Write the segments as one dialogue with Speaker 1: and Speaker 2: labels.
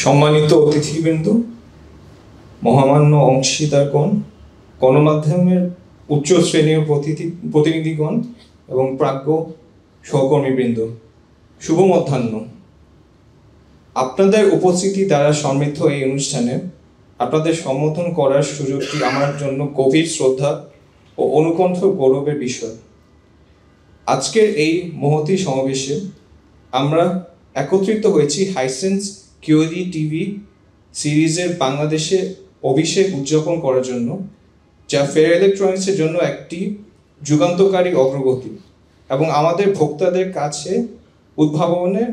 Speaker 1: সম্মানিত অতিথিবৃন্দ, মহামান্য অংশীদারগণ, গণমাধ্যমের উচ্চ শ্রেণীর প্রতিনিধিগণ এবং প্রাজ্ঞ সহকর্মীবৃন্দ, শুভ মধ্যাহ্ন। আপনাদের উপস্থিতি দ্বারা সমৃদ্ধ এই অনুষ্ঠানে আপনাদের সম্বোধন করার সুযোগটি আমার জন্য গভীর শ্রদ্ধা ও অনুকণ্ঠ গৌরবের বিষয়। আজকের এই মহতী সমাবেশে আমরা একত্রিত হয়েছি হাইসেন্স কিউএলই টিভি সিরিজের বাংলাদেশে অভিষেক উদযাপন করার জন্য, যা ফেয়ার ইলেকট্রনিক্সের জন্য একটি যুগান্তকারী অগ্রগতি এবং আমাদের ভোক্তাদের কাছে উদ্ভাবনের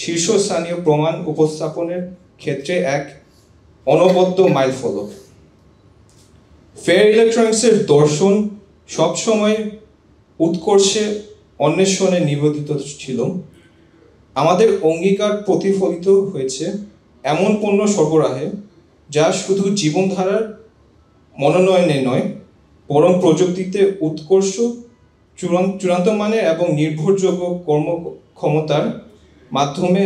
Speaker 1: শীর্ষস্থানীয় প্রমাণ উপস্থাপনের ক্ষেত্রে এক অনবদ্য মাইলফলক। ফেয়ার ইলেকট্রনিক্সের দর্শন সবসময় উৎকর্ষে অন্বেষণে নিবেদিত ছিল। আমাদের অঙ্গীকার প্রতিফলিত হয়েছে এমন পণ্য সরবরাহে যা শুধু জীবনধারার মনোনয়নে নয়, বরং প্রযুক্তিতে উৎকর্ষ, চূড়ান্ত মানের এবং নির্ভরযোগ্য কর্মক্ষমতার মাধ্যমে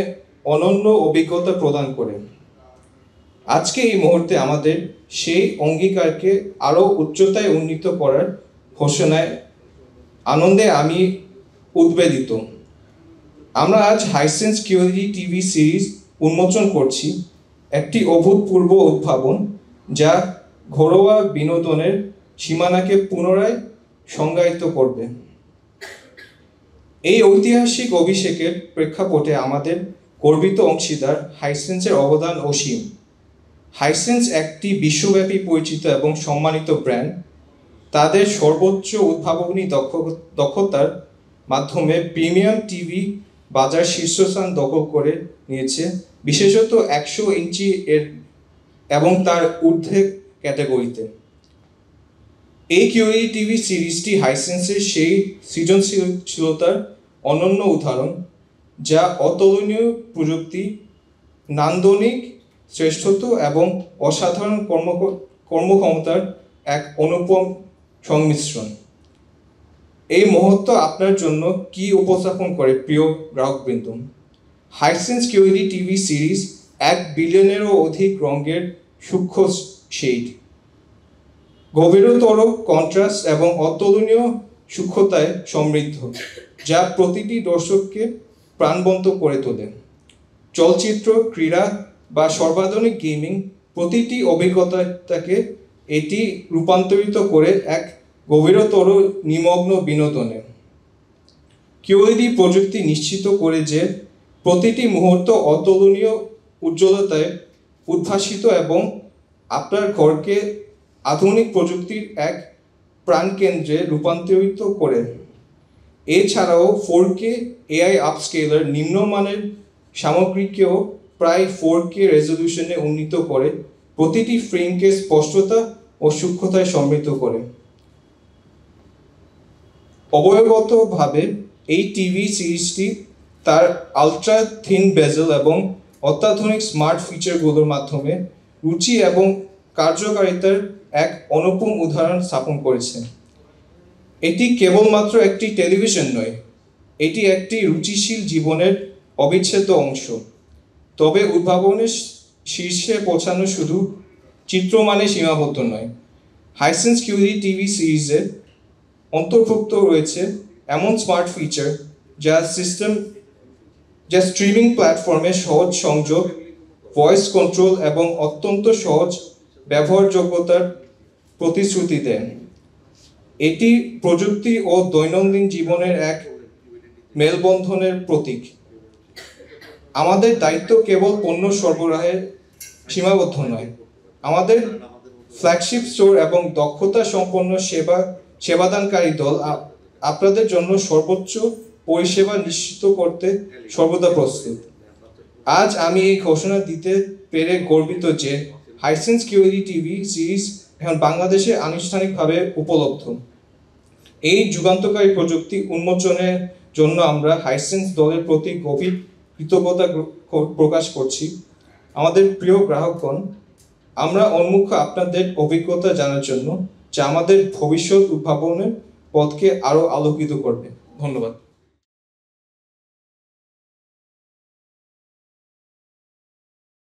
Speaker 1: অনন্য অভিজ্ঞতা প্রদান করে। আজকে এই মুহূর্তে আমাদের সেই অঙ্গীকারকে আরও উচ্চতায় উন্নীত করার ঘোষণায় আনন্দে আমি উদ্বেলিত। আমরা আজ হাইসেন্স কিউএলই টিভি সিরিজ উন্মোচন করছি, একটি অভূতপূর্ব উদ্ভাবন যা ঘরোয়া বিনোদনের সীমানাকে পুনরায় সংজ্ঞায়িত করবে। এই ঐতিহাসিক অভিষেকের প্রেক্ষাপটে আমাদের গর্বিত অংশীদার হাইসেন্সের অবদান অসীম। হাইসেন্স একটি বিশ্বব্যাপী পরিচিত এবং সম্মানিত ব্র্যান্ড। তাদের সর্বোচ্চ উদ্ভাবনী দক্ষতার মাধ্যমে প্রিমিয়াম টিভি বাজার শীর্ষস্থান দখল করে নিয়েছে, বিশেষত 100 ইঞ্চি এবং তার ঊর্ধ্বে ক্যাটাগরিতে। এই কিউএলই টিভি সিরিজটি হাইসেন্সের সেই সৃজনশীলতার অনন্য উদাহরণ, যা অতুলনীয় প্রযুক্তি, নান্দনিক শ্রেষ্ঠত্ব এবং অসাধারণ কর্মক্ষমতার এক অনুপম সংমিশ্রণ। এই মুহূর্ত আপনার জন্য কি উপস্থাপন করে প্রিয় গ্রাহকবৃন্দ? হাইসেন্স কিউএলই টিভি সিরিজ 1 বিলিয়নেরও অধিক রঙের সূক্ষ্ম শেড, গভীরতর কন্ট্রাস্ট এবং অতুলনীয় সূক্ষ্মতায় সমৃদ্ধ, যা প্রতিটি দর্শককে প্রাণবন্ত করে তোলে। চলচ্চিত্র, ক্রীড়া বা সর্বাধুনিক গেমিং প্রতিটি অভিজ্ঞতাকে এটি রূপান্তরিত করে এক গভীরতর নিমগ্ন বিনোদনে। কিউএলই প্রযুক্তি নিশ্চিত করে যে প্রতিটি মুহূর্ত অতুলনীয় উজ্জ্বলতায় উদ্ভাসিত এবং আপনার ঘরকে আধুনিক প্রযুক্তির এক প্রাণকেন্দ্রে রূপান্তরিত করে। এছাড়াও 4K AI আপস্কেলার নিম্নমানের সামগ্রীকেও প্রায় 4K রেজলিউশনে উন্নীত করে প্রতিটি ফ্রেমকে স্পষ্টতা ও সূক্ষ্মতায় সমৃদ্ধ করে। অবয়বগতভাবে এই টিভি সিরিজটি তার আলট্রা থিন বেজেল এবং অত্যাধুনিক স্মার্ট ফিচারগুলোর মাধ্যমে রুচি এবং কার্যকারিতার এক অনুপম উদাহরণ স্থাপন করেছে। এটি কেবলমাত্র একটি টেলিভিশন নয়, এটি একটি রুচিশীল জীবনের অবিচ্ছেদ্য অংশ। তবে উদ্ভাবনের শীর্ষে পৌঁছানো শুধু চিত্রমানে সীমাবদ্ধ নয়। হাইসেন্স কিউএলই টিভি সিরিজে অন্তর্ভুক্ত রয়েছে এমন স্মার্ট ফিচার যা স্ট্রিমিং প্ল্যাটফর্মে সহজ সংযোগ, ভয়েস কন্ট্রোল এবং অত্যন্ত সহজ ব্যবহারযোগ্যতার প্রতিশ্রুতি দেন। এটি প্রযুক্তি ও দৈনন্দিন জীবনের এক মেলবন্ধনের প্রতীক। আমাদের দায়িত্ব কেবল পণ্য সরবরাহে সীমাবদ্ধ নয়। আমাদের ফ্ল্যাগশিপ স্টোর এবং দক্ষতা সম্পন্ন সেবাদানকারী দল আপনাদের জন্য সর্বোচ্চ পরিষেবা নিশ্চিত করতে সর্বদা প্রস্তুত। আজ আমি এই ঘোষণা দিতে পেরে গর্বিত যে হাইসেন্স কিউএলই টিভি সিরিজ এখন বাংলাদেশে আনুষ্ঠানিকভাবে উপলব্ধ। এই যুগান্তকারী প্রযুক্তি উন্মোচনের জন্য আমরা হাইসেন্স দলের প্রতি গভীর কৃতজ্ঞতা প্রকাশ করছি। আমাদের প্রিয় গ্রাহকগণ, আমরা উন্মুখ আপনাদের অভিজ্ঞতা জানার জন্য, যা আমাদের ভবিষ্যৎ উদ্ভাবনের পথকে আরও আলোকিত করবে। ধন্যবাদ।